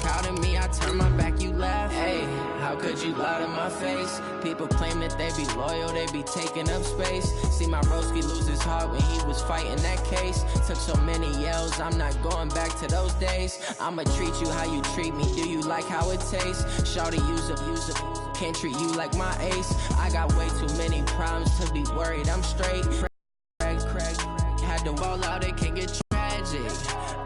proud of me, I turn my back, you laugh. Hey, how could you lie to my face? People claim that they be loyal, they be taking up space. See my broski lose his heart when he was fighting that case. Took so many yells, I'm not going back to those days. I'ma treat you how you treat me, do you like how it tastes? Shawty, use up, can't treat you like my ace. I got way too many problems to be worried, I'm straight. Craig, had to wall out, it can get tragic.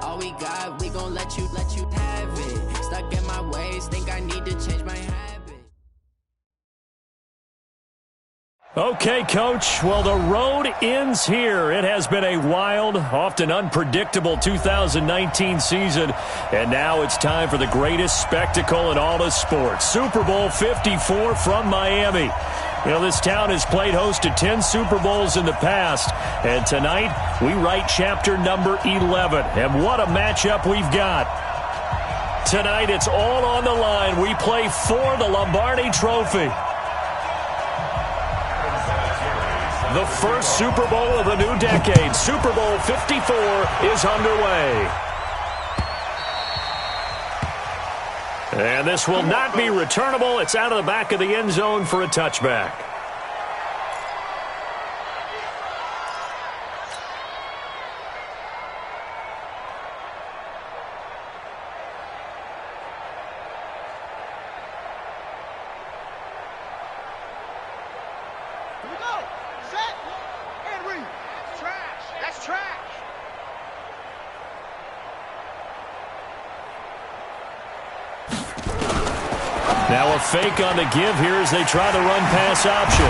All we got, we gon' let you have it. Stuck in my ways, think I need to change my habit. Okay, Coach. Well, the road ends here. It has been a wild, often unpredictable 2019 season, and now it's time for the greatest spectacle in all of sports. Super Bowl 54 from Miami. You know, this town has played host to 10 Super Bowls in the past, and tonight we write chapter number 11. And what a matchup we've got. Tonight it's all on the line. We play for the Lombardi Trophy. The first Super Bowl of the new decade, Super Bowl 54, is underway. And this will not be returnable. It's out of the back of the end zone for a touchback. Now a fake on the give here as they try the run-pass option.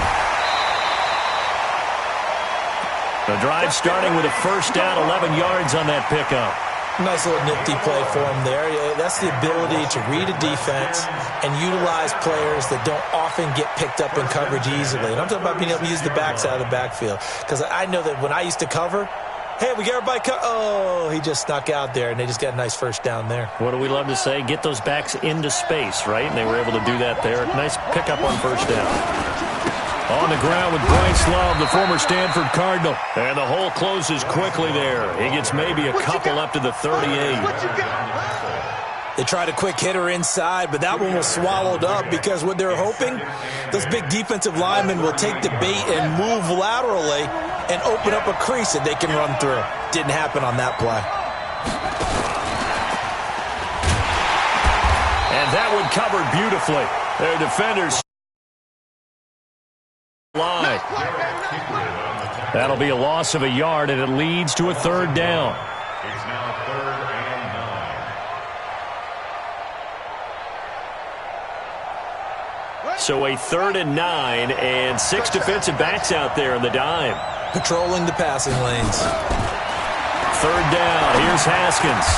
The drive starting with a first down, 11 yards on that pickup. Nice little nifty play for him there. That's the ability to read a defense and utilize players that don't often get picked up in coverage easily. And I'm talking about being able to use the backs out of the backfield. Because I know that when I used to cover, hey, we got everybody oh, he just snuck out there, and they just got a nice first down there. What do we love to say? Get those backs into space, right? And they were able to do that there. Nice pickup on first down. On the ground with Bryce Love, the former Stanford Cardinal. And the hole closes quickly there. He gets maybe a couple up to the 38. They tried a quick hitter inside, but that one was swallowed up because what they're hoping, those big defensive linemen will take the bait and move laterally and open up a crease that they can run through. Didn't happen on that play. And that one covered beautifully. Their defenders line. That'll be a loss of a yard, and it leads to a third down. It's now 3rd and 9. So a 3rd and 9, and 6 defensive backs out there in the dime. Patrolling the passing lanes. 3rd down. Here's Haskins.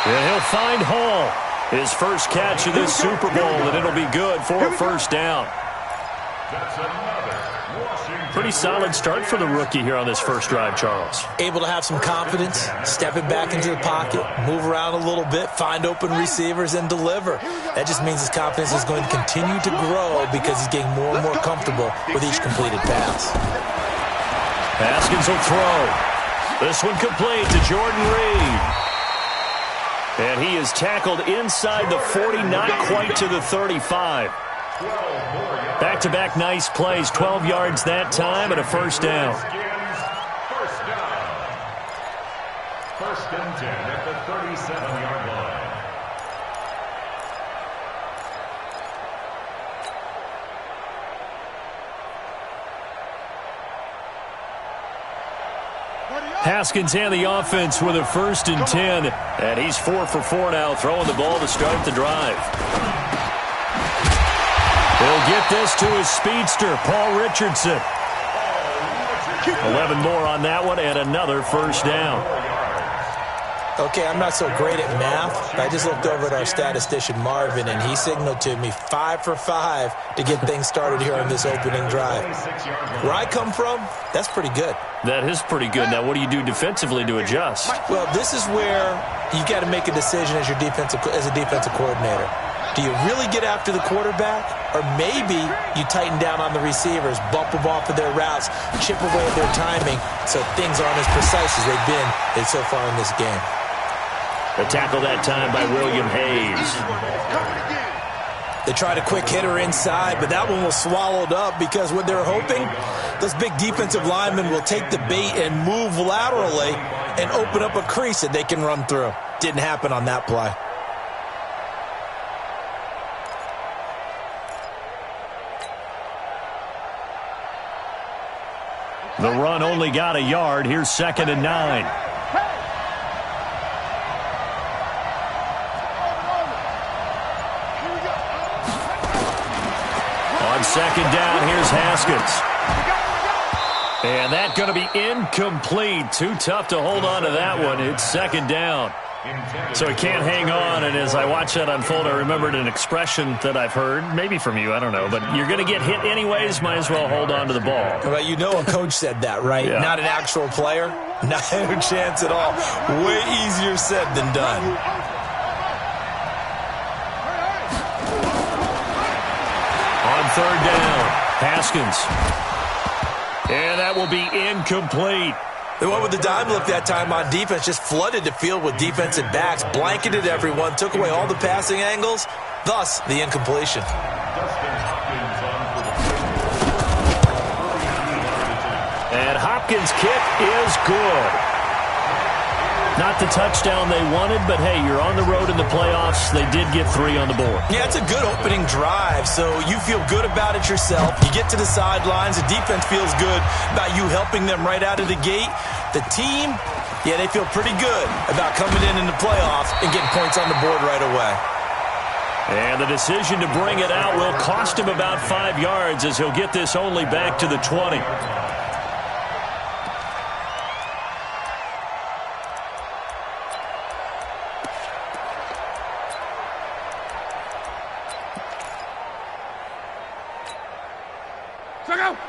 And he'll find Hall. His first catch of this Super Bowl, and it'll be good for a first down. Pretty solid start for the rookie here on this first drive, Charles. Able to have some confidence, stepping back into the pocket, move around a little bit, find open receivers, and deliver. That just means his confidence is going to continue to grow because he's getting more and more comfortable with each completed pass. Haskins will throw. This one complete to Jordan Reed. And he is tackled inside the 40, not quite to the 35. Back-to-back nice plays, 12 yards that time, and a first down. First and 10 at the 37-yard line. Haskins and the offense with a 1st and 10. And he's 4 for 4 now, throwing the ball to start the drive. He'll get this to his speedster, Paul Richardson. 11 more on that one, and another first down. Okay, I'm not so great at math, but I just looked over at our statistician, Marvin, and he signaled to me 5 for 5 to get things started here on this opening drive. Where I come from, that's pretty good. That is pretty good. Now, what do you do defensively to adjust? Well, this is where you got to make a decision as a defensive coordinator. Do you really get after the quarterback, or maybe you tighten down on the receivers, bump them off of their routes, chip away at their timing so things aren't as precise as they've been so far in this game? The tackle that time by William Hayes. They tried a quick hitter inside, but that one was swallowed up because what they're hoping, those big defensive linemen will take the bait and move laterally and open up a crease that they can run through. Didn't happen on that play. The run only got a yard. Here's 2nd and 9. On 2nd down, here's Haskins. And that's going to be incomplete. Too tough to hold on to that one. It's 2nd down. So he can't hang on, and as I watch that unfold, I remembered an expression that I've heard, maybe from you, I don't know, but you're going to get hit anyways, might as well hold on to the ball. Well, you know a coach said that, right? Yeah. Not an actual player. Not a chance at all. Way easier said than done. On 3rd down, Haskins. And that will be incomplete. They went with the dime look that time on defense, just flooded the field with defensive backs, blanketed everyone, took away all the passing angles, thus the incompletion. And Hopkins' kick is good. Not the touchdown they wanted, but hey, you're on the road in the playoffs. They did get 3 on the board. Yeah, it's a good opening drive, so you feel good about it yourself. You get to the sidelines, the defense feels good about you helping them right out of the gate. The team, yeah, they feel pretty good about coming in the playoffs and getting points on the board right away. And the decision to bring it out will cost him about 5 yards as he'll get this only back to the 20.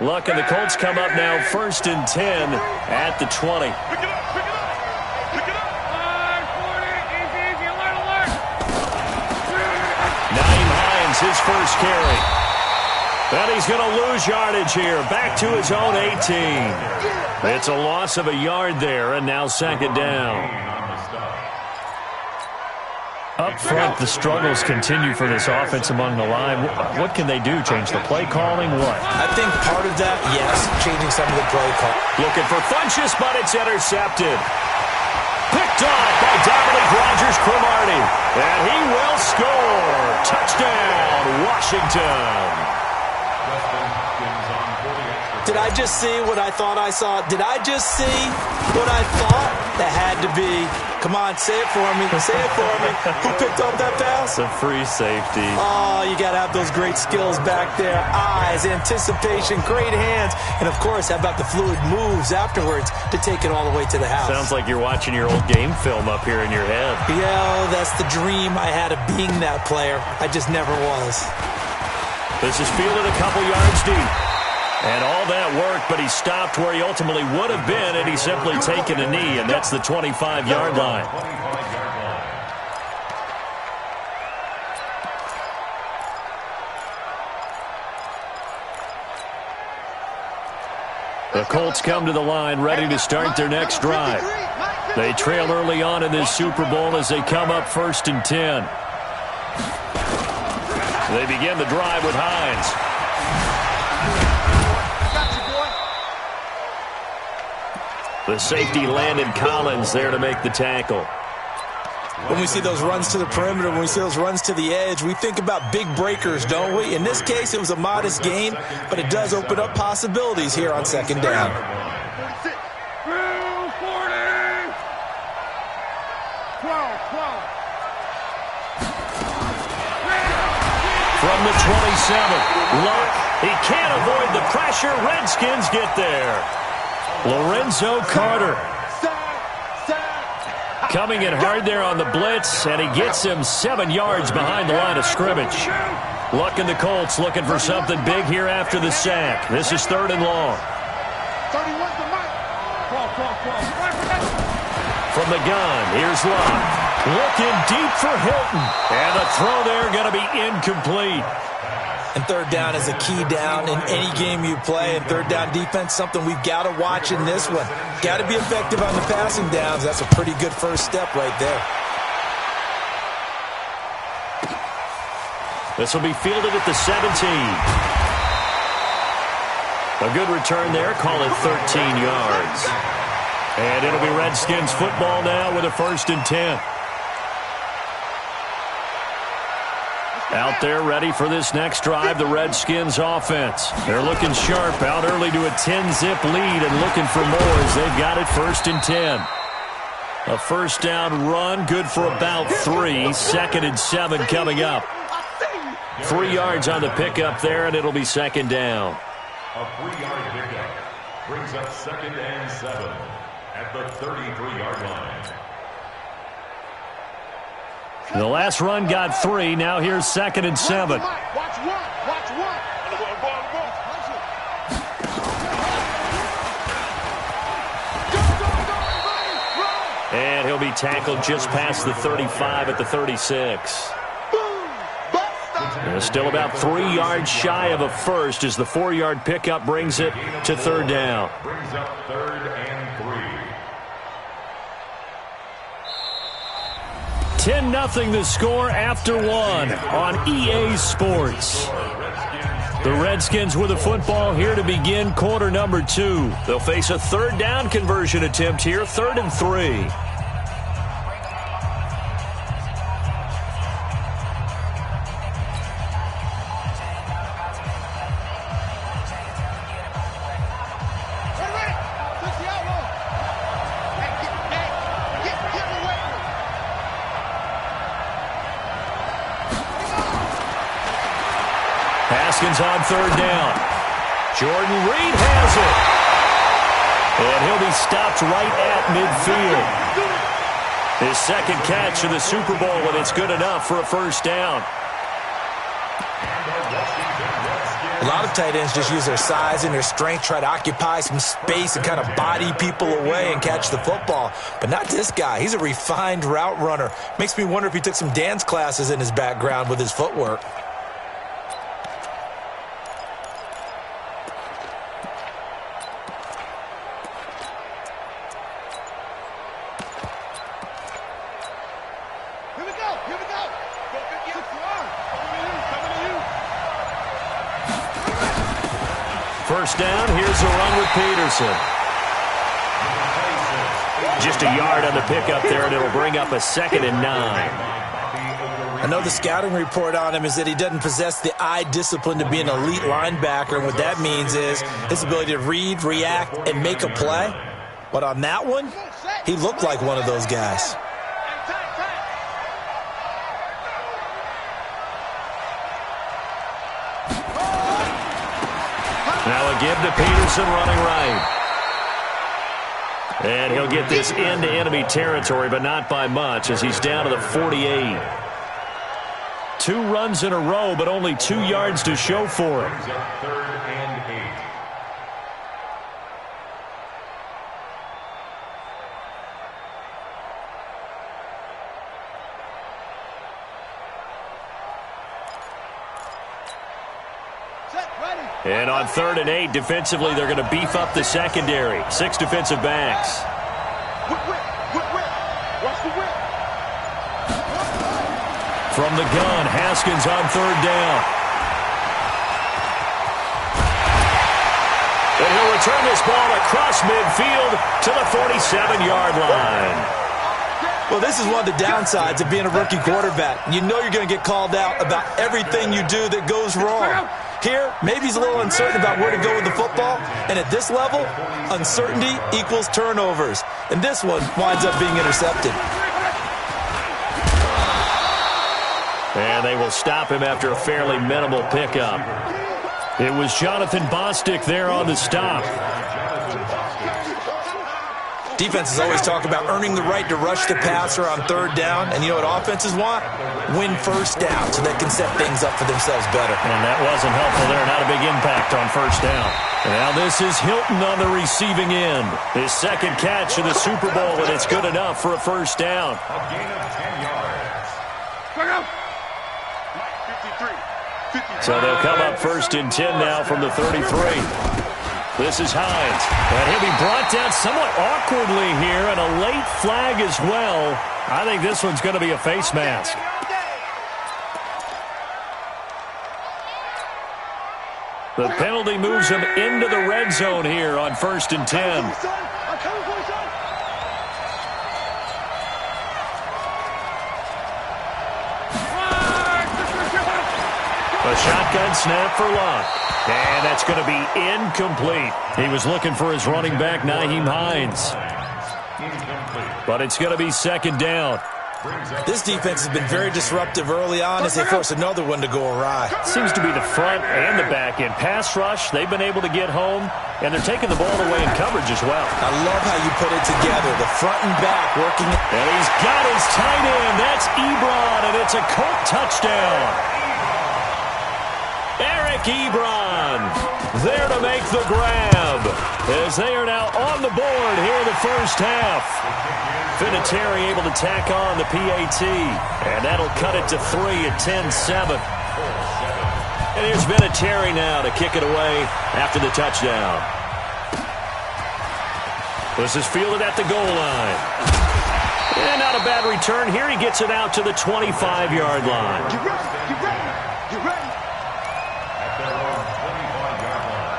Luck and the Colts come up now 1st and 10 at the 20. Naeem Hines, his first carry. And he's going to lose yardage here. Back to his own 18. It's a loss of a yard there, and now 2nd down. Up front, the struggles continue for this offense among the line. What can they do? Change the play calling? What? I think part of that, yes, changing some of the play call. Looking for Funchess, but it's intercepted. Picked off by Dominic Rodgers-Cromartie. And he will score. Touchdown, Washington. Did I just see what I thought I saw? Did I just see what I thought? That had to be. Come on, say it for me. Say it for me. Who picked up that pass? The free safety. Oh, you got to have those great skills back there. Eyes, anticipation, great hands. And, of course, how about the fluid moves afterwards to take it all the way to the house? Sounds like you're watching your old game film up here in your head. Yeah, that's the dream I had of being that player. I just never was. This is fielded a couple yards deep. And all that worked, but he stopped where he ultimately would have been, and he's simply taken a knee, and that's the 25-yard line. The Colts come to the line ready to start their next drive. They trail early on in this Super Bowl as they come up 1st and 10. They begin the drive with Hines. The safety Landon Collins there to make the tackle. When we see those runs to the perimeter, when we see those runs to the edge, we think about big breakers, don't we? In this case, it was a modest game, but it does open up possibilities here on 2nd down. From the 27, Luck. He can't avoid the pressure. Redskins get there. Lorenzo Carter coming in hard there on the blitz, and he gets him 7 yards behind the line of scrimmage. Luck and the Colts looking for something big here after the sack. This is 3rd and long. From the gun, here's Luck. Looking deep for Hilton. And the throw there going to be incomplete. And 3rd down is a key down in any game you play. And 3rd down defense, something we've got to watch in this one. Got to be effective on the passing downs. That's a pretty good first step right there. This will be fielded at the 17. A good return there. Call it 13 yards. And it'll be Redskins football now with a 1st and 10. Out there ready for this next drive, the Redskins offense. They're looking sharp, out early to a 10-zip lead and looking for more as they've got it 1st and 10. A 1st down run, good for about 3. 2nd and 7 coming up. 3 yards on the pickup there, and it'll be 2nd down. A 3-yard pickup brings up 2nd and 7 at the 33-yard line. The last run got 3. Now here's 2nd and 7. And he'll be tackled just past the 35 at the 36. And still about 3 yards shy of a first as the 4-yard pickup brings it to 3rd down. Brings up 3rd and 3. 10-0 the score after 1 on EA Sports. The Redskins with the football here to begin quarter number 2. They'll face a 3rd down conversion attempt here, 3rd and 3. Haskins on 3rd down. Jordan Reed has it. And he'll be stopped right at midfield. His 2nd catch of the Super Bowl, and it's good enough for a 1st down. A lot of tight ends just use their size and their strength, try to occupy some space and kind of body people away and catch the football. But not this guy. He's a refined route runner. Makes me wonder if he took some dance classes in his background with his footwork. First down, here's a run with Peterson. Just a yard on the pickup there, and it'll bring up a 2nd and 9. I know the scouting report on him is that he doesn't possess the eye discipline to be an elite linebacker, and what that means is his ability to read, react, and make a play. But on that one, he looked like one of those guys. Now a give to Peterson running right. And he'll get this into enemy territory, but not by much as he's down to the 48. 2 runs in a row, but only 2 yards to show for it. 3rd and 8. And on 3rd and 8, defensively, they're going to beef up the secondary. 6 defensive backs. From the gun, Haskins on 3rd down. And he'll return this ball across midfield to the 47-yard line. Well, this is one of the downsides of being a rookie quarterback. You know you're going to get called out about everything you do that goes wrong. Here, maybe he's a little uncertain about where to go with the football. And at this level, uncertainty equals turnovers. And this one winds up being intercepted. And they will stop him after a fairly minimal pickup. It was Jonathan Bostic there on the stop. Defenses always talk about earning the right to rush the passer on 3rd down. And you know what offenses want? Win 1st down so they can set things up for themselves better. And that wasn't helpful there. Not a big impact on 1st down. And now this is Hilton on the receiving end. His 2nd catch of the Super Bowl, and it's good enough for a 1st down. A gain of 10 yards. So they'll come up 1st and 10 now from the 33. This is Hines. And he'll be brought down somewhat awkwardly here, and a late flag as well. I think this one's going to be a face mask. The penalty moves him into the red zone here on 1st and 10. A shotgun snap for Luck. And that's going to be incomplete. He was looking for his running back, Nyheim Hines. But it's going to be 2nd down. This defense has been very disruptive early on as they force another one to go awry. Seems to be the front and the back end. Pass rush, they've been able to get home, and they're taking the ball away in coverage as well. I love how you put it together, the front and back working. And he's got his tight end. That's Ebron, and it's a Colt touchdown. Eric Ebron there to make the grab as they are now on the board here in the first half. Vinatieri able to tack on the PAT, and that'll cut it to 3 at 10-7. And here's Vinatieri now to kick it away after the touchdown. This is fielded at the goal line. And not a bad return here. He gets it out to the 25-yard line. Get ready. Get ready. At their own 25-yard line.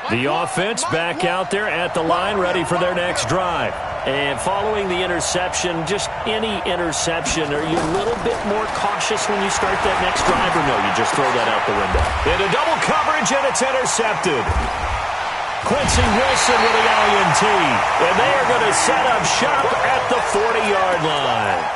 The offense back out there at the line, ready for their next drive. And following the interception, just any interception, are you a little bit more cautious when you start that next drive, or no, you just throw that out the window? Into double coverage, and it's intercepted. Quincy Wilson with the INT, and they are going to set up shop at the 40-yard line.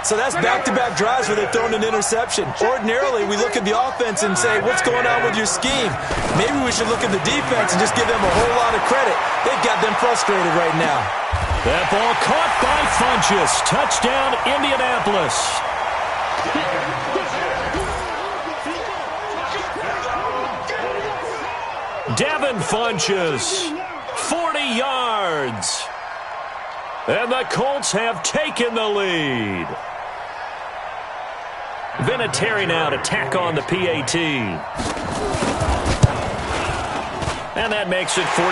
So that's back-to-back drives where they've thrown an interception. Ordinarily, we look at the offense and say, what's going on with your scheme? Maybe we should look at the defense and just give them a whole lot of credit. They've got them frustrated right now. That ball caught by Funchess. Touchdown, Indianapolis. Devin Funchess, 40 yards. And the Colts have taken the lead. Vinatieri now to tack on the PAT. And that makes it 14-10.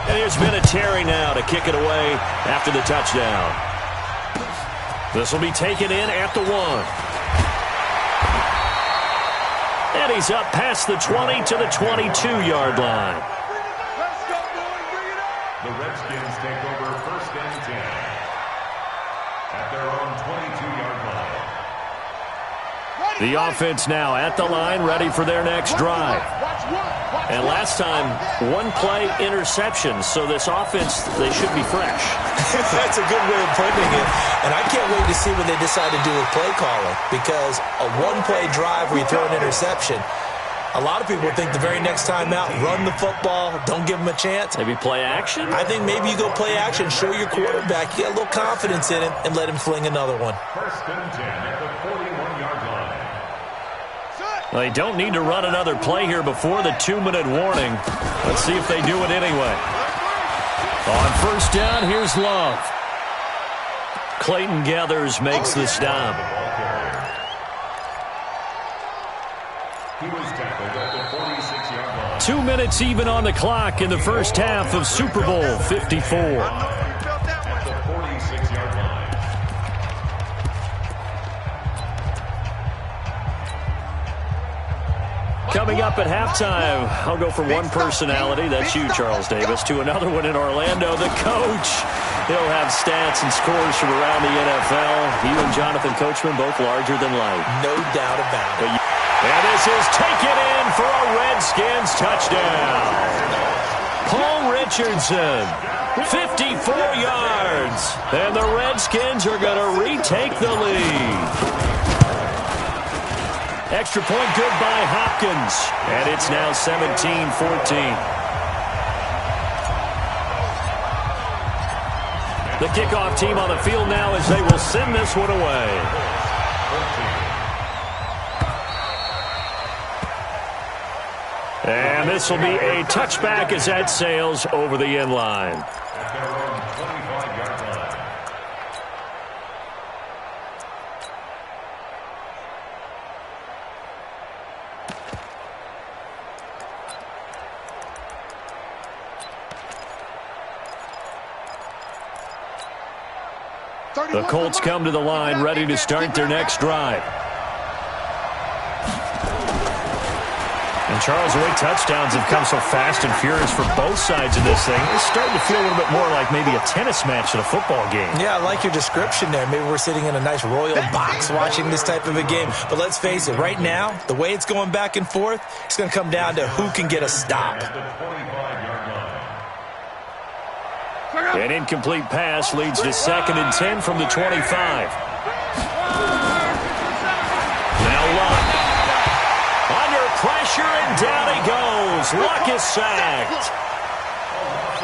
And here's Vinatieri now to kick it away after the touchdown. This will be taken in at the 1. And he's up past the 20 to the 22-yard line. The Redskins take over 1st and 10 at their own 22-yard line. The offense now at the line, ready for their next drive. And last time, one-play interception, so this offense, they should be fresh. That's a good way of putting it. And I can't wait to see what they decide to do with play calling, because a one-play drive where you throw an interception, a lot of people think the very next time out, run the football, don't give them a chance. Maybe play action? I think maybe you go play action, show your quarterback, you got a little confidence in him, and let him fling another one. 1st and 10 at the 41-yard line. They don't need to run another play here before the 2-minute warning. Let's see if they do it anyway. On 1st down, here's Love. Clayton Gathers makes the stop. He was tackled at the 46-yard line. 2 minutes even on the clock in the first half of Super Bowl 54. At the 46-yard line. Coming up at halftime, I'll go from one personality, that's you, Charles Davis, to another one in Orlando, the coach. He'll have stats and scores from around the NFL. You and Jonathan Coachman both larger than life. No doubt about it. And this is taken in for a Redskins touchdown. Paul Richardson, 54 yards. And the Redskins are going to retake the lead. Extra point good by Hopkins. And it's now 17-14. The kickoff team on the field now as they will send this one away. And this will be a touchback as that sails over the end line. At their own 25-yard line. The Colts come to the line, ready to start their next drive. And Charles, the way touchdowns have come so fast and furious for both sides of this thing, it's starting to feel a little bit more like maybe a tennis match than a football game. Yeah, I like your description there. Maybe we're sitting in a nice royal box watching this type of a game. But let's face it, right now, the way it's going back and forth, it's going to come down to who can get a stop. An incomplete pass leads to 2nd and 10 from the 25. Now Luck. Under pressure, and down he goes. Luck is sacked.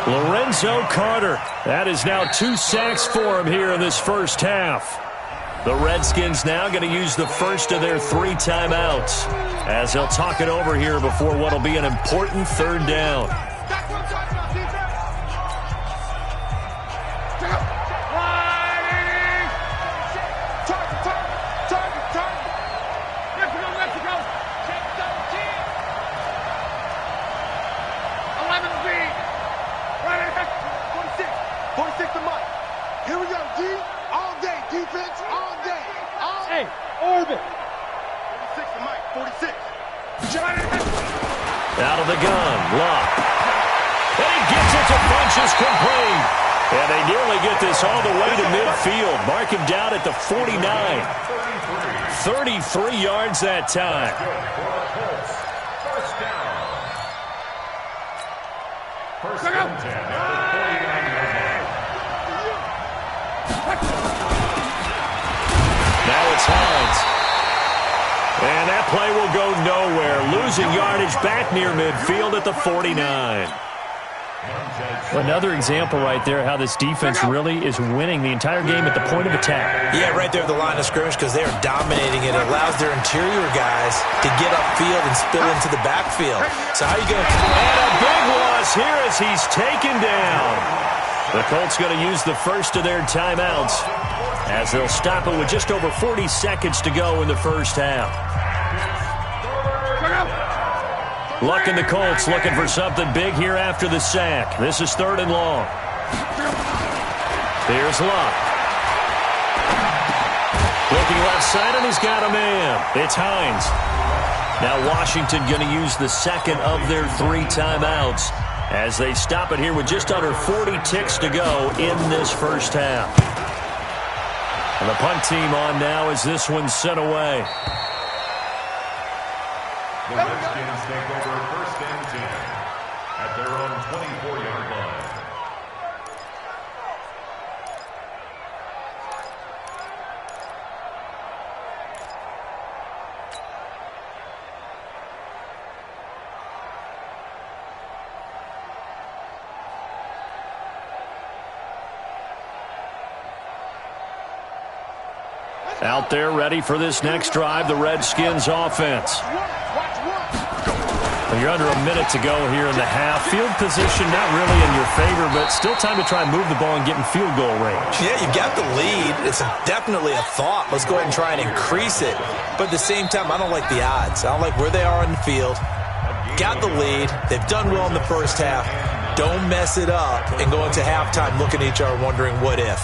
Lorenzo Carter. That is now 2 sacks for him here in this first half. The Redskins now going to use the first of their 3 timeouts as they'll talk it over here before what will be an important 3rd down. Out of the gun, Luck. And he gets it to Funchess complete. And they nearly get this all the way to midfield. Mark him down at the 49. 33 yards that time. First down. Now it's Hines. And that play will go nowhere. Losing yardage back near midfield at the 49. Another example right there how this defense really is winning the entire game at the point of attack. Yeah, right there at the line of scrimmage because they are dominating it. It allows their interior guys to get upfield and spill into the backfield. So how are you going to... And a big loss here as he's taken down. The Colts going to use the first of their timeouts as they'll stop it with just over 40 seconds to go in the first half. Luck and the Colts looking for something big here after the sack. This is 3rd and long. Here's Luck. Looking left side, and he's got a man. It's Hines. Now Washington going to use the 2nd of their 3 timeouts as they stop it here with just under 40 ticks to go in this first half. And the punt team on now as this one's sent away. The Redskins take over 1st and 10 at their own 24-yard line. Out there ready for this next drive, the Redskins offense. Well, you're under a minute to go here in the half. Field position not really in your favor, but still time to try and move the ball and get in field goal range. Yeah, you got the lead. It's definitely a thought. Let's go ahead and try and increase it. But at the same time, I don't like the odds. I don't like where they are on the field. Got the lead. They've done well in the first half. Don't mess it up and go into halftime looking at each other wondering what if.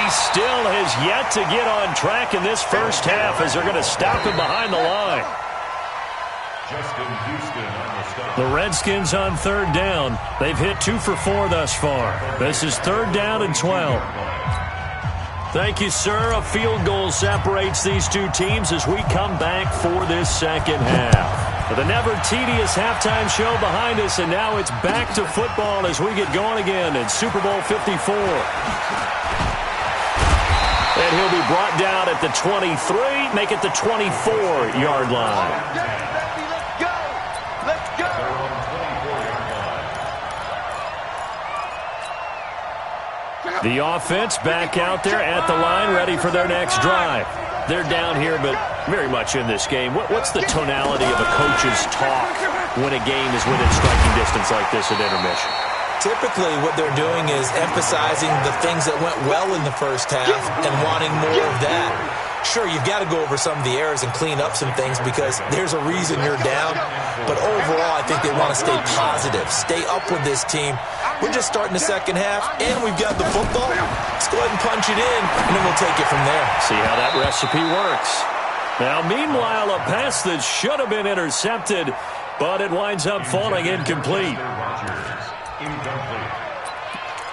Still has yet to get on track in this first half as they're going to stop him behind the line. Justin Houston on the stop. The Redskins on 3rd down. They've hit 2 for 4 thus far. This is 3rd down and 12. Thank you, sir. A field goal separates these 2 teams as we come back for this second half. With a never tedious halftime show behind us, and now it's back to football as we get going again in Super Bowl 54. And he'll be brought down at the 23, make it the 24-yard line. Let's go. The offense back out there at the line, ready for their next drive. They're down here, but very much in this game. What's the tonality of a coach's talk when a game is within striking distance like this at intermission? Typically, what they're doing is emphasizing the things that went well in the first half and wanting more of that. Sure, you've got to go over some of the errors and clean up some things because there's a reason you're down. But overall, I think they want to stay positive, stay up with this team. We're just starting the second half, and we've got the football. Let's go ahead and punch it in, and then we'll take it from there. See how that recipe works. Now, meanwhile, a pass that should have been intercepted, but it winds up falling incomplete.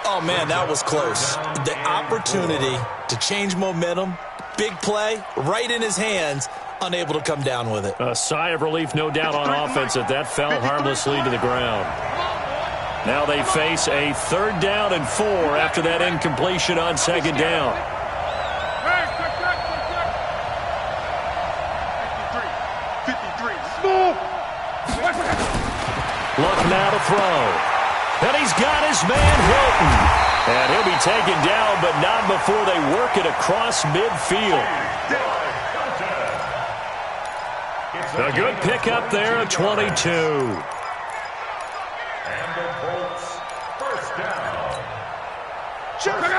Oh, man, that was close. The opportunity to change momentum, big play, right in his hands, unable to come down with it. A sigh of relief, no doubt, on offense that that fell harmlessly to the ground. Now they face a 3rd down and 4 after that incompletion on 2nd down. Luck now to throw. And he's got his man Hilton. And he'll be taken down, but not before they work it across midfield. A good pickup there at 22.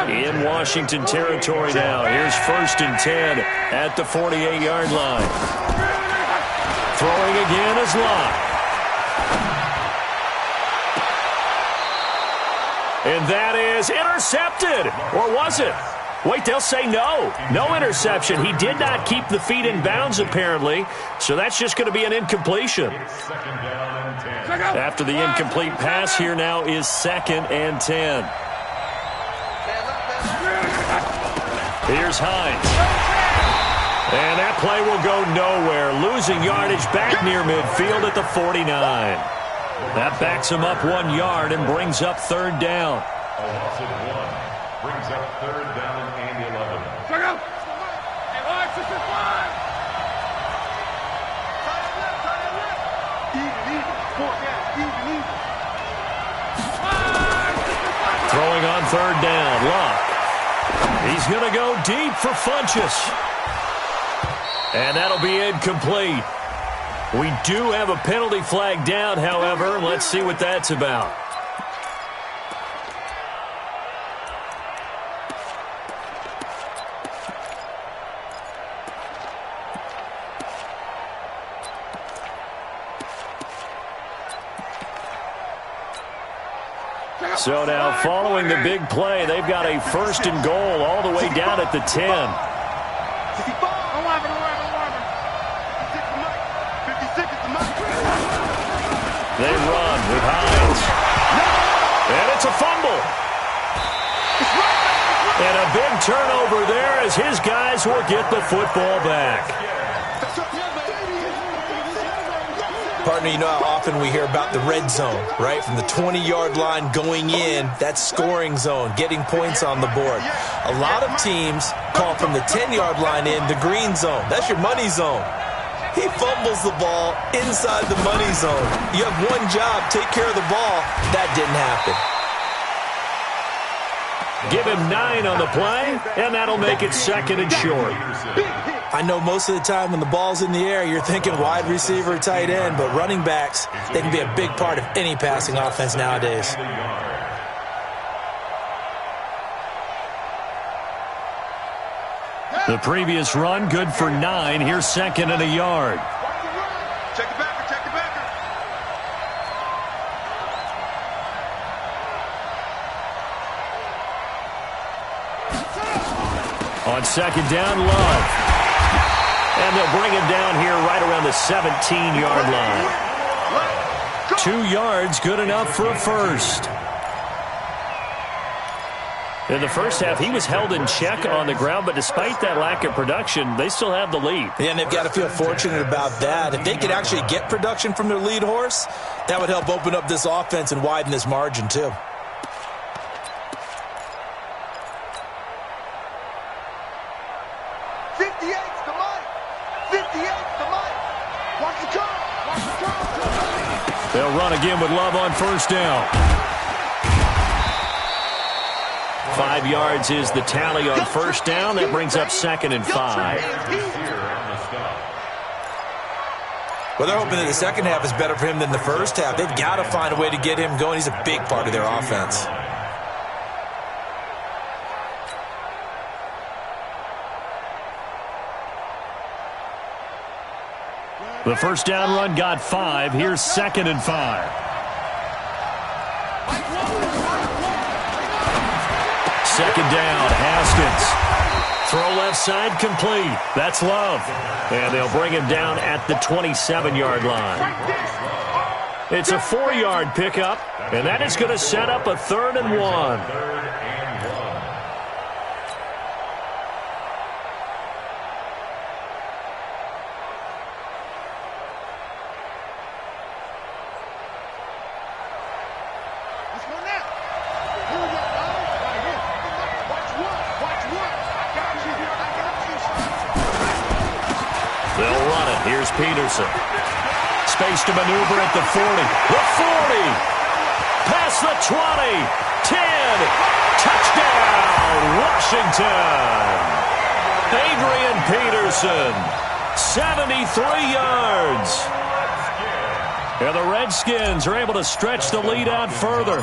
In Washington territory now. Here's 1st and 10 at the 48-yard line. Throwing again is Locke. And that is intercepted. Or was it? Wait, they'll say no. No interception. He did not keep the feet in bounds, apparently. So that's just going to be an incompletion. After the incomplete pass, here now is 2nd and 10. Here's Hines. And that play will go nowhere. Losing yardage back near midfield at the 49. That backs him up 1 yard and brings up 3rd down. A loss of 1 brings up 3rd down and 11. Check out. Throwing on 3rd down. Locke. He's going to go deep for Funchess. And that'll be incomplete. We do have a penalty flag down, however. Let's see what that's about. So now, following the big play, they've got a 1st and goal all the way down at the 10. They run with Hines. And it's a fumble. And a big turnover there as his guys will get the football back. Partner, you know how often we hear about the red zone, right? From the 20-yard line going in, that's scoring zone, getting points on the board. A lot of teams call from the 10-yard line in the green zone. That's your money zone. He fumbles the ball inside the money zone. You have one job, take care of the ball. That didn't happen. Give him 9 on the play, and that'll make it 2nd and short. I know most of the time when the ball's in the air, you're thinking wide receiver, tight end, but running backs, they can be a big part of any passing offense nowadays. The previous run, good for 9. Here's 2nd and a yard. Check the backer, check the backer. On 2nd down, Love. And they'll bring him down here right around the 17-yard line. 2 yards, good enough for a first. In the first half, he was held in check on the ground, but despite that lack of production, they still have the lead. Yeah, and they've got to feel fortunate about that. If they could actually get production from their lead horse, that would help open up this offense and widen this margin, too. They'll run again with Love on 1st down. 5 yards is the tally on 1st down. That brings up 2nd and 5. Well, they're hoping that the second half is better for him than the first half. They've got to find a way to get him going. He's a big part of their offense. The first down run got 5. Here's 2nd and 5. Second down, Haskins. Throw left side, complete. That's Love. And they'll bring him down at the 27-yard line. It's a 4-yard pickup, and that is going to set up a 3rd and 1. They'll run it. Here's Peterson. Space to maneuver at the 40. The 40. Past the 20. 10. Touchdown, Washington. Adrian Peterson. 73 yards. And the Redskins are able to stretch the lead out further.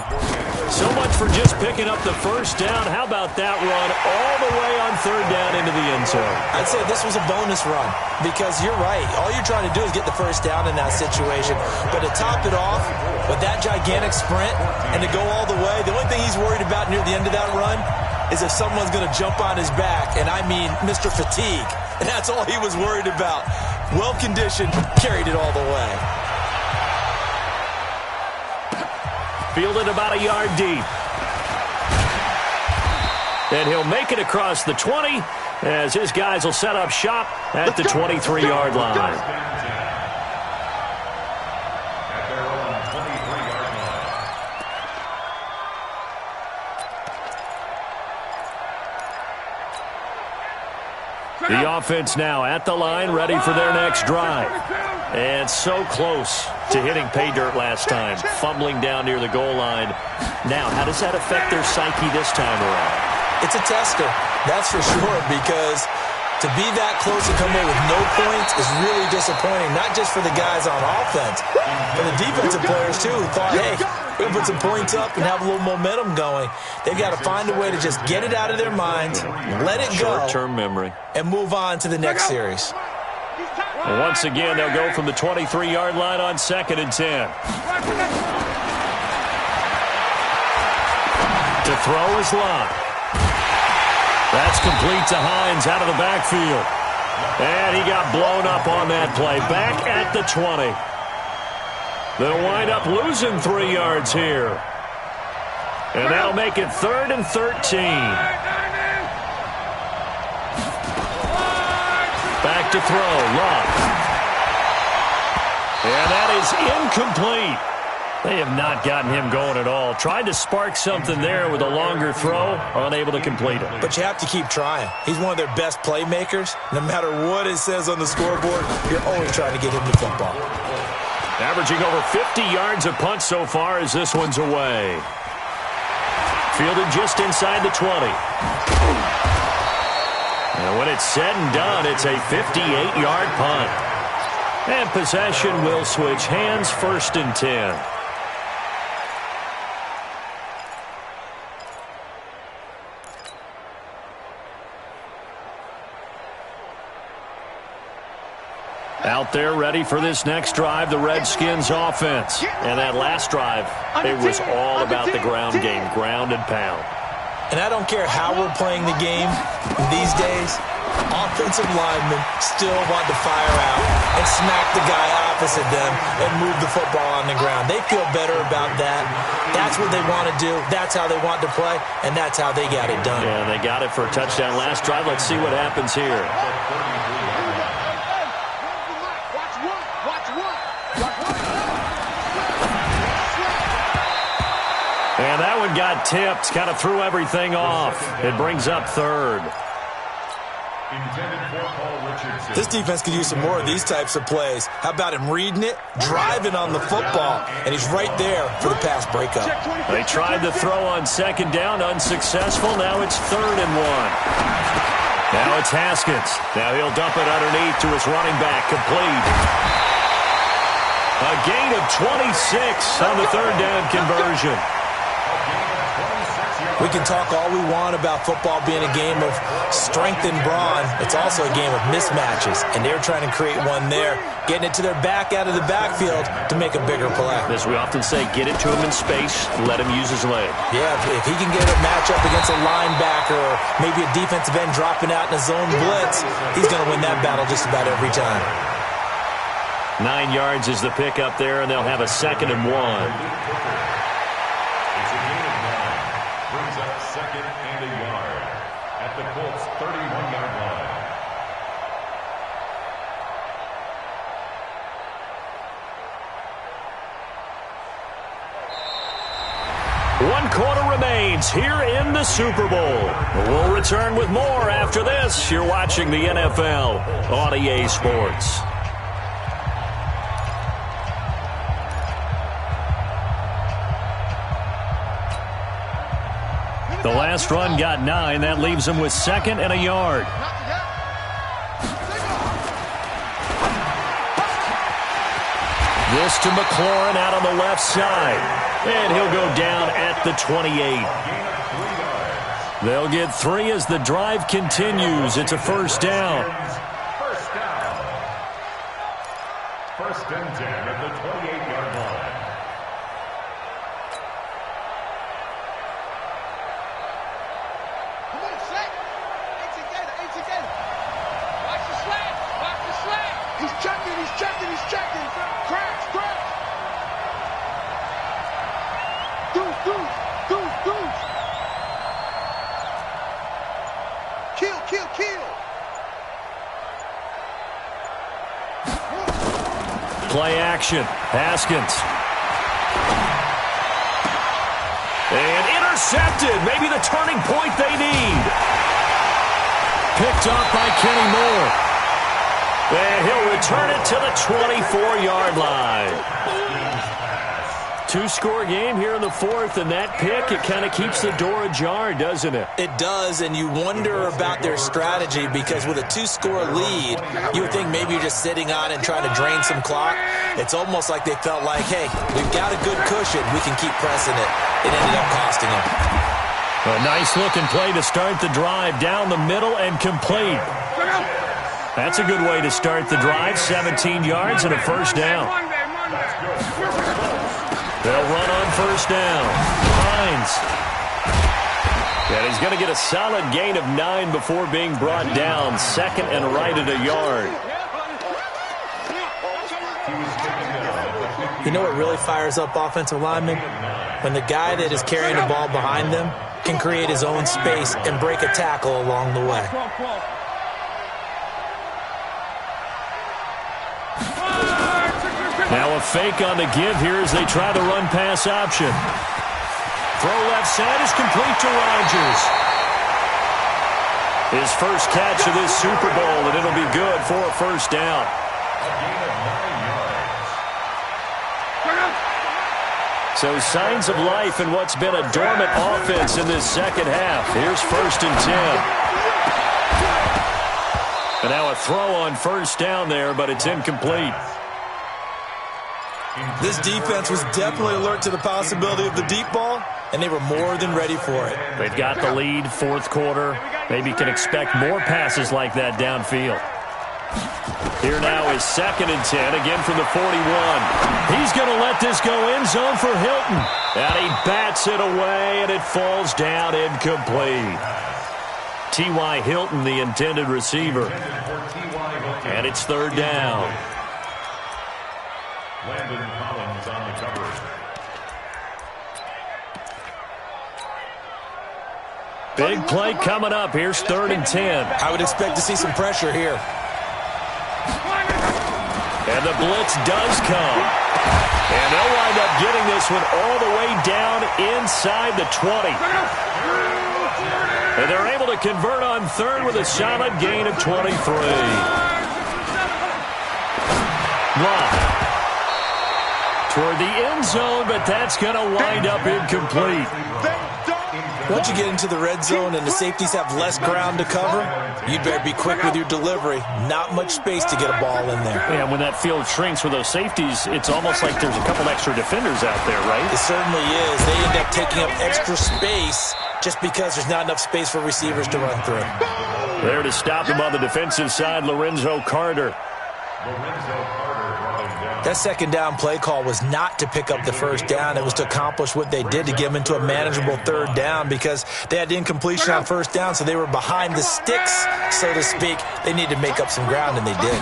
So much for just picking up the first down. How about that run all the way on 3rd down into the end zone? I'd say this was a bonus run because you're right. All you're trying to do is get the first down in that situation. But to top it off with that gigantic sprint and to go all the way, the only thing he's worried about near the end of that run is if someone's going to jump on his back. And I mean Mr. Fatigue. And that's all he was worried about. Well-conditioned, carried it all the way. Fielded about a yard deep. And he'll make it across the 20 as his guys will set up shop at the 23-yard line. The offense now at the line, ready for their next drive. And so close to hitting pay dirt last time, fumbling down near the goal line. Now, how does that affect their psyche this time around? It's a tester, that's for sure, because to be that close and come away with no points is really disappointing, not just for the guys on offense, but the defensive players, too, who thought, hey, we're going to put some points up and have a little momentum going. They've got to find a way to just get it out of their minds, let it go, short-term memory, and move on to the next series. And once again, they'll go from the 23-yard line on 2nd and 10. To throw is Love. That's complete to Hines out of the backfield. And he got blown up on that play. Back at the 20. They'll wind up losing 3 yards here. And that'll make it 3rd and 13. Back to throw, Love. And that is incomplete. They have not gotten him going at all. Tried to spark something there with a longer throw, unable to complete it. But you have to keep trying. He's one of their best playmakers. No matter what it says on the scoreboard, you're always trying to get him the football. Averaging over 50 yards a punt so far as this one's away. Fielded just inside the 20. And when it's said and done, it's a 58-yard punt. And possession will switch hands, 1st and 10. Out there ready for this next drive, the Redskins offense. And that last drive, it was all about the ground game, ground and pound. And I don't care how we're playing the game these days, offensive linemen still want to fire out and smack the guy opposite them and move the football on the ground. They feel better about that. That's what they want to do. That's how they want to play, and that's how they got it done. Yeah, they got it for a touchdown last drive. Let's see what happens here. And that one got tipped, kind of threw everything off. It brings up 3rd. This defense could use some more of these types of plays. How about him reading it, driving on the football, and he's right there for the pass breakup. They tried to throw on 2nd down, unsuccessful. Now it's 3rd and 1. Now it's Haskins. Now he'll dump it underneath to his running back, complete. A gain of 26 on the 3rd down conversion. We can talk all we want about football being a game of strength and brawn. It's also a game of mismatches, and they're trying to create one there, getting it to their back out of the backfield to make a bigger play. As we often say, get it to him in space, let him use his leg. Yeah, if he can get a matchup against a linebacker or maybe a defensive end dropping out in a zone blitz, he's going to win that battle just about every time. 9 yards is the pickup there, and they'll have a 2nd and 1. Brings up 2nd and a yard at the Colts' 31-yard line. One quarter remains here in the Super Bowl. We'll return with more after this. You're watching the NFL on EA Sports. The last run got 9. That leaves him with 2nd and a yard. This to McLaurin out on the left side. And he'll go down at the 28. They'll get 3 as the drive continues. It's a first down. First and 10 at the 28-yard line. He's checking. Cracks. Deuce. Kill. Play action. Haskins. And intercepted. Maybe the turning point they need. Picked up by Kenny Moore. And he'll return it to the 24-yard line. 2-score game here in the 4th, and that pick, it kind of keeps the door ajar, doesn't it? It does, and you wonder about their strategy because with a 2-score lead, you would think maybe you're just sitting on it and trying to drain some clock. It's almost like they felt like, hey, we've got a good cushion. We can keep pressing it. It ended up costing them. A nice-looking play to start the drive down the middle and complete. That's a good way to start the drive. 17 yards and a first down. They'll run on first down. Hines. And he's going to get a solid gain of 9 before being brought down. 2nd and right at a yard. You know what really fires up offensive linemen? When the guy that is carrying the ball behind them can create his own space and break a tackle along the way. Now a fake on the give here as they try the run-pass option. Throw left side is complete to Rodgers. His first catch of this Super Bowl, and it'll be good for a first down. A gain of 9 yards. So signs of life in what's been a dormant offense in this second half. Here's 1st and 10. And now a throw on first down there, but it's incomplete. This defense was definitely alert to the possibility of the deep ball, and they were more than ready for it. They've got the lead, 4th quarter. Maybe can expect more passes like that downfield. Here now is 2nd and 10, again from the 41. He's going to let this go end zone for Hilton. And he bats it away, and it falls down incomplete. T.Y. Hilton, the intended receiver. And it's 3rd down. Landon Collins on the coverage. Big play coming up. Here's 3rd and 10. I would expect to see some pressure here. And the blitz does come. And they'll wind up getting this one all the way down inside the 20. And they're able to convert on 3rd with a solid gain of 23. Blunt. Toward the end zone, but that's going to wind up incomplete. Once you get into the red zone and the safeties have less ground to cover, you'd better be quick with your delivery. Not much space to get a ball in there. Yeah, when that field shrinks with those safeties, it's almost like there's a couple extra defenders out there, right? It certainly is. They end up taking up extra space just because there's not enough space for receivers to run through. There to stop him on the defensive side, Lorenzo Carter. That second down play call was not to pick up the first down. It was to accomplish what they did, to get them into a manageable third down, because they had incompletion on first down, so they were behind the sticks, so to speak. They needed to make up some ground, and they did.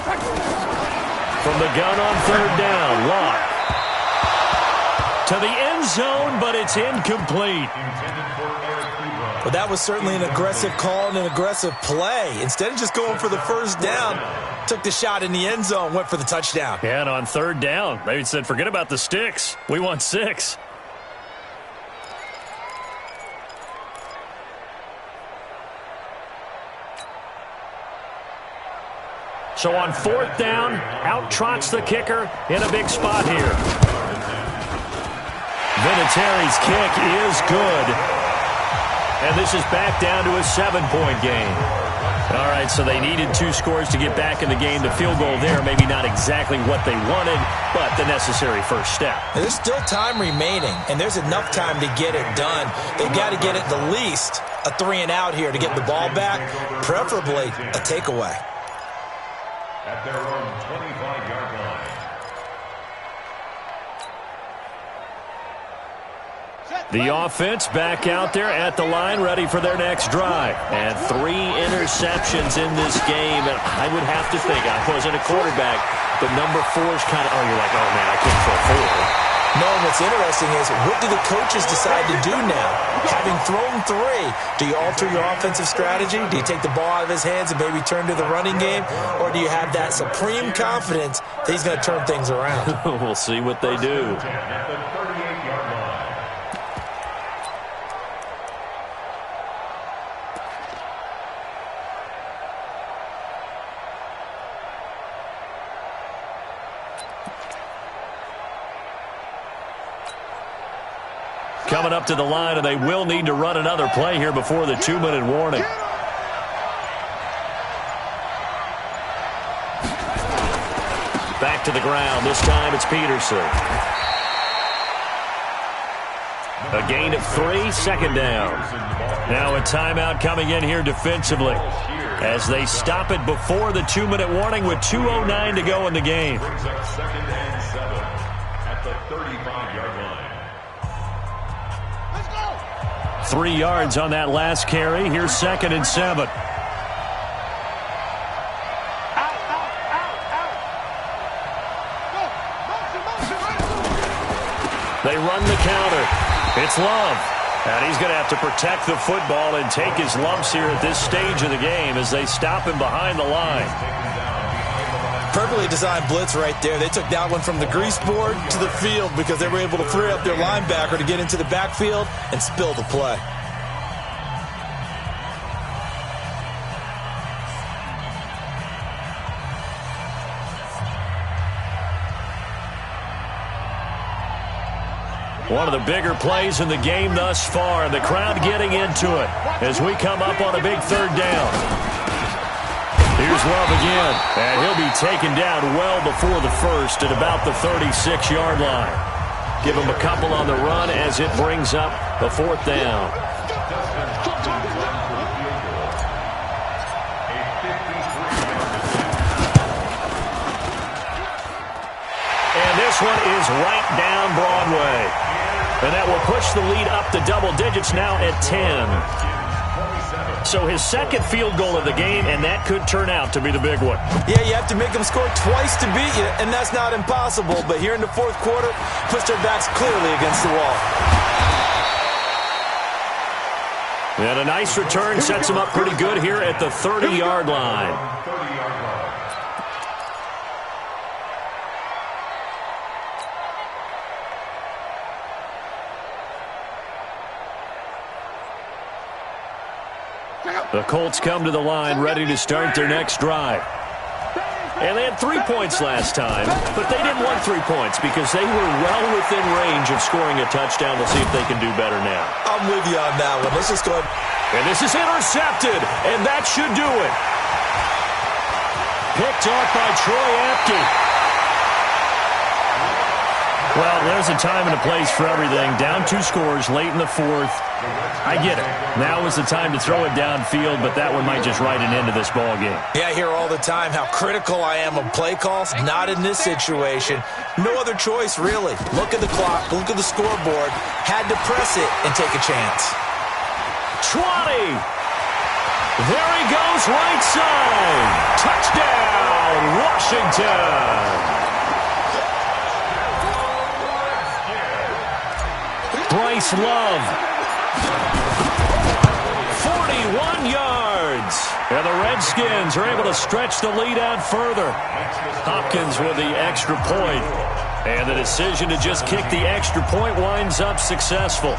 From the gun on third down, Locke. To the end zone, but it's incomplete. Well, that was certainly an aggressive call and an aggressive play. Instead of just going for the first down, took the shot in the end zone, went for the touchdown. Yeah, and on third down, they said, forget about the sticks. We want 6. So on fourth down, out trots the kicker in a big spot here. Vinatieri's kick is good. And this is back down to a 7-point game. All right, so they needed 2 scores to get back in the game. The field goal there, maybe not exactly what they wanted, but the necessary first step. There's still time remaining, and there's enough time to get it done. They've got to get at the least a 3-and-out here to get the ball back, preferably a takeaway. At their own 25-yard line. The offense back out there at the line, ready for their next drive. And 3 interceptions in this game. And I would have to think, I wasn't a quarterback, but number 4 is kind of, you're like, oh, man, I can't throw 4. No, and what's interesting is, what do the coaches decide to do now? Having thrown 3, do you alter your offensive strategy? Do you take the ball out of his hands and maybe turn to the running game? Or do you have that supreme confidence that he's going to turn things around? We'll see what they do. At the 38-yard line. Coming up to the line, and they will need to run another play here before the 2-minute warning. Back to the ground. This time it's Peterson. A gain of 3, second down. Now a timeout coming in here defensively as they stop it before the 2-minute warning with 2:09 to go in the game. Brings up 2nd and 7 at the 35-yard line. 3 yards on that last carry. Here's 2nd and 7. They run the counter. It's Love. And he's going to have to protect the football and take his lumps here at this stage of the game as they stop him behind the line. Perfectly designed blitz right there. They took that one from the grease board to the field because they were able to free up their linebacker to get into the backfield and spill the play. One of the bigger plays in the game thus far. The crowd getting into it as we come up on a big third down. Here's Love again, and he'll be taken down well before the first at about the 36-yard line. Give him a couple on the run as it brings up the 4th down. And this one is right down Broadway. And that will push the lead up to double digits now at 10. So his 2nd field goal of the game, and that could turn out to be the big one. Yeah, you have to make them score twice to beat you, and that's not impossible. But here in the 4th quarter, pushed their backs clearly against the wall. And a nice return sets him up pretty good here at the 30-yard line. The Colts come to the line ready to start their next drive. And they had 3 points last time, but they didn't want 3 points because they were well within range of scoring a touchdown. We'll see if they can do better now. I'm with you on that one. Let's just go ahead. And this is intercepted, and that should do it. Picked off by Troy Apke. Well, there's a time and a place for everything. Down 2 scores late in the 4th. I get it. Now is the time to throw it downfield, but that one might just write an end to this ball game. Yeah, I hear all the time how critical I am of play calls. Not in this situation. No other choice, really. Look at the clock. Look at the scoreboard. Had to press it and take a chance. 20. There he goes, right side. Touchdown, Washington. Bryce Love. 41 yards. And the Redskins are able to stretch the lead out further. Hopkins with the extra point. And the decision to just kick the extra point winds up successful.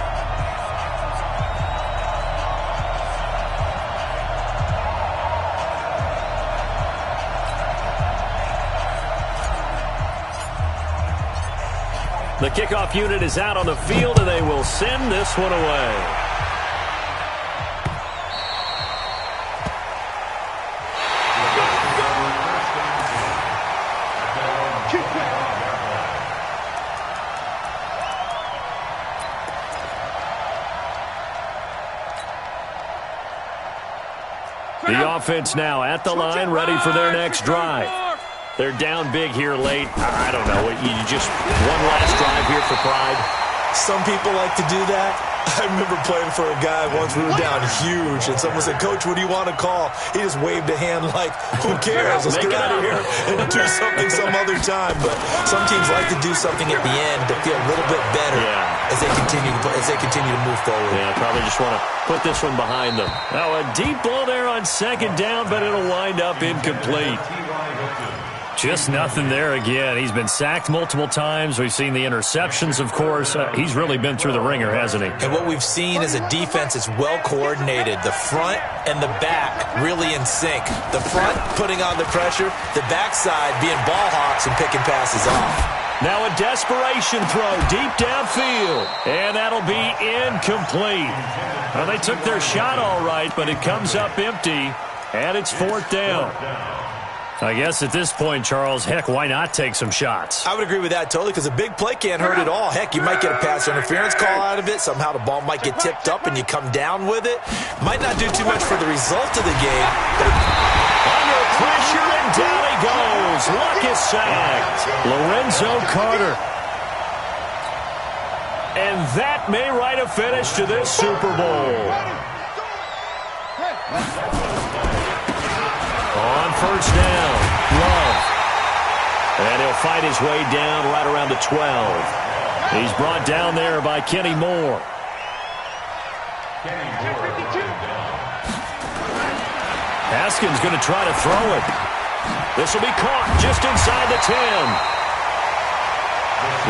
The kickoff unit is out on the field, and they will send this one away. The offense now at the line, ready for their next drive. They're down big here late. I don't know. You just one last drive here for pride. Some people like to do that. I remember playing for a guy once. We were down huge, and someone said, "Coach, what do you want to call?" He just waved a hand like, "Who cares? Let's get out of here and do something some other time." But some teams like to do something at the end to feel a little bit better as they continue to move forward. Yeah, probably just want to put this one behind them. Now a deep ball there on second down, but it'll wind up incomplete. Just nothing there again. He's been sacked multiple times. We've seen the interceptions, of course. He's really been through the ringer, hasn't he? And what we've seen is a defense that's well coordinated. The front and the back really in sync. The front putting on the pressure, the backside being ball hawks and picking passes off. Now a desperation throw deep downfield, and that'll be incomplete. Well, they took their shot all right, but it comes up empty, and it's 4th down. I guess at this point, Charles, heck, why not take some shots? I would agree with that totally, because a big play can't hurt at all. Heck, you might get a pass interference call out of it. Somehow the ball might get tipped up and you come down with it. Might not do too much for the result of the game. Under pressure, and down he goes. Luck is sacked. Lorenzo Carter. And that may write a finish to this Super Bowl. On first down, Love. And he'll fight his way down right around the 12. He's brought down there by Kenny Moore. Haskins going to try to throw it. This will be caught just inside the 10.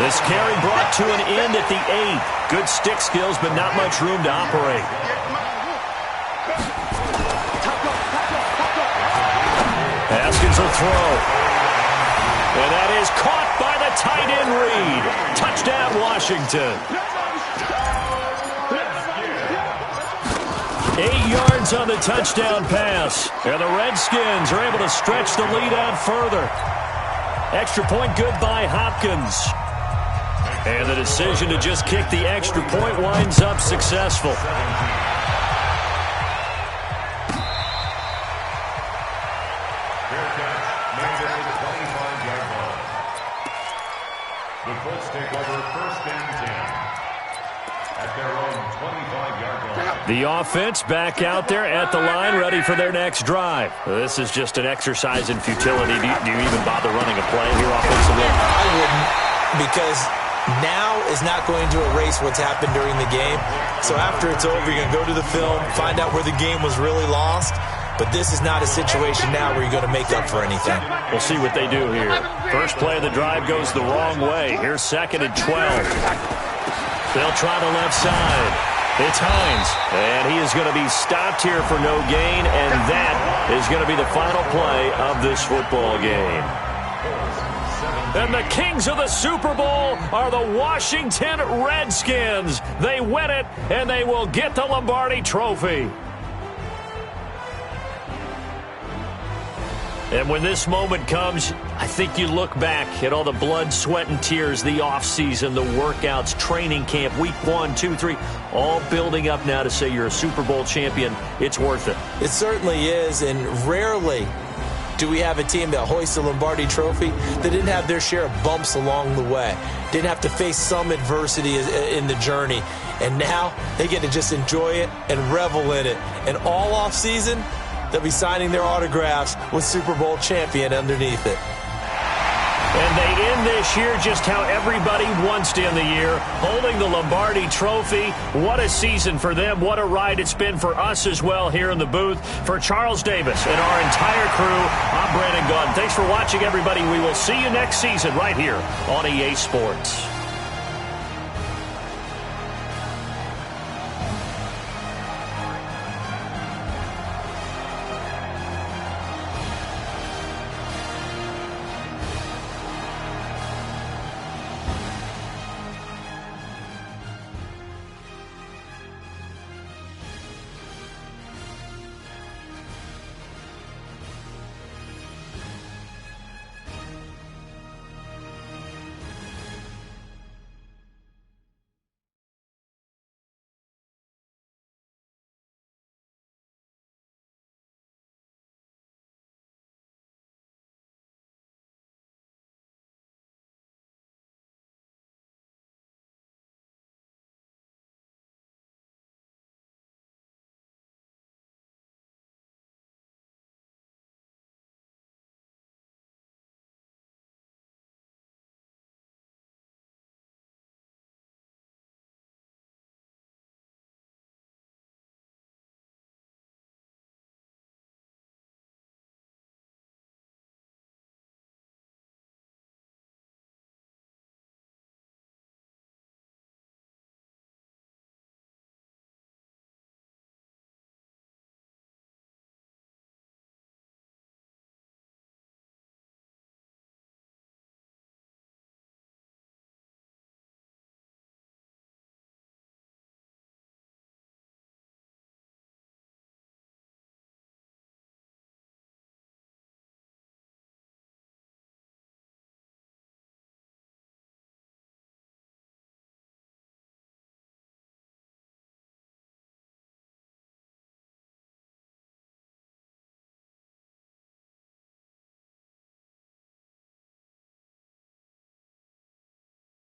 This carry brought to an end at the 8. Good stick skills, but not much room to operate. Haskins will throw. And that is caught by the tight end Reed. Touchdown, Washington. 8 yards on the touchdown pass. And the Redskins are able to stretch the lead out further. Extra point good by Hopkins. And the decision to just kick the extra point winds up successful. The Colts take over 1st and 10 at their own 25-yard line. The offense back out there at the line, ready for their next drive. This is just an exercise in futility. Do you even bother running a play here offensively? I wouldn't, because now is not going to erase what's happened during the game. So after it's over, you're going to go to the film, find out where the game was really lost. But this is not a situation now where you're going to make up for anything. We'll see what they do here. First play of the drive goes the wrong way. Here's 2nd and 12. They'll try the left side. It's Hines. And he is going to be stopped here for no gain. And that is going to be the final play of this football game. And the kings of the Super Bowl are the Washington Redskins. They win it, and they will get the Lombardi Trophy. And when this moment comes, I think you look back at all the blood, sweat, and tears, the offseason, the workouts, training camp, week 1, 2, 3, all building up now to say you're a Super Bowl champion. It's worth it. It certainly is, and rarely do we have a team that hoists a Lombardi trophy that didn't have their share of bumps along the way, didn't have to face some adversity in the journey, and now they get to just enjoy it and revel in it. And all offseason, they'll be signing their autographs with Super Bowl champion underneath it. And they end this year just how everybody wants to end the year, holding the Lombardi Trophy. What a season for them. What a ride it's been for us as well here in the booth. For Charles Davis and our entire crew, I'm Brandon Gaudin. Thanks for watching, everybody. We will see you next season right here on EA Sports.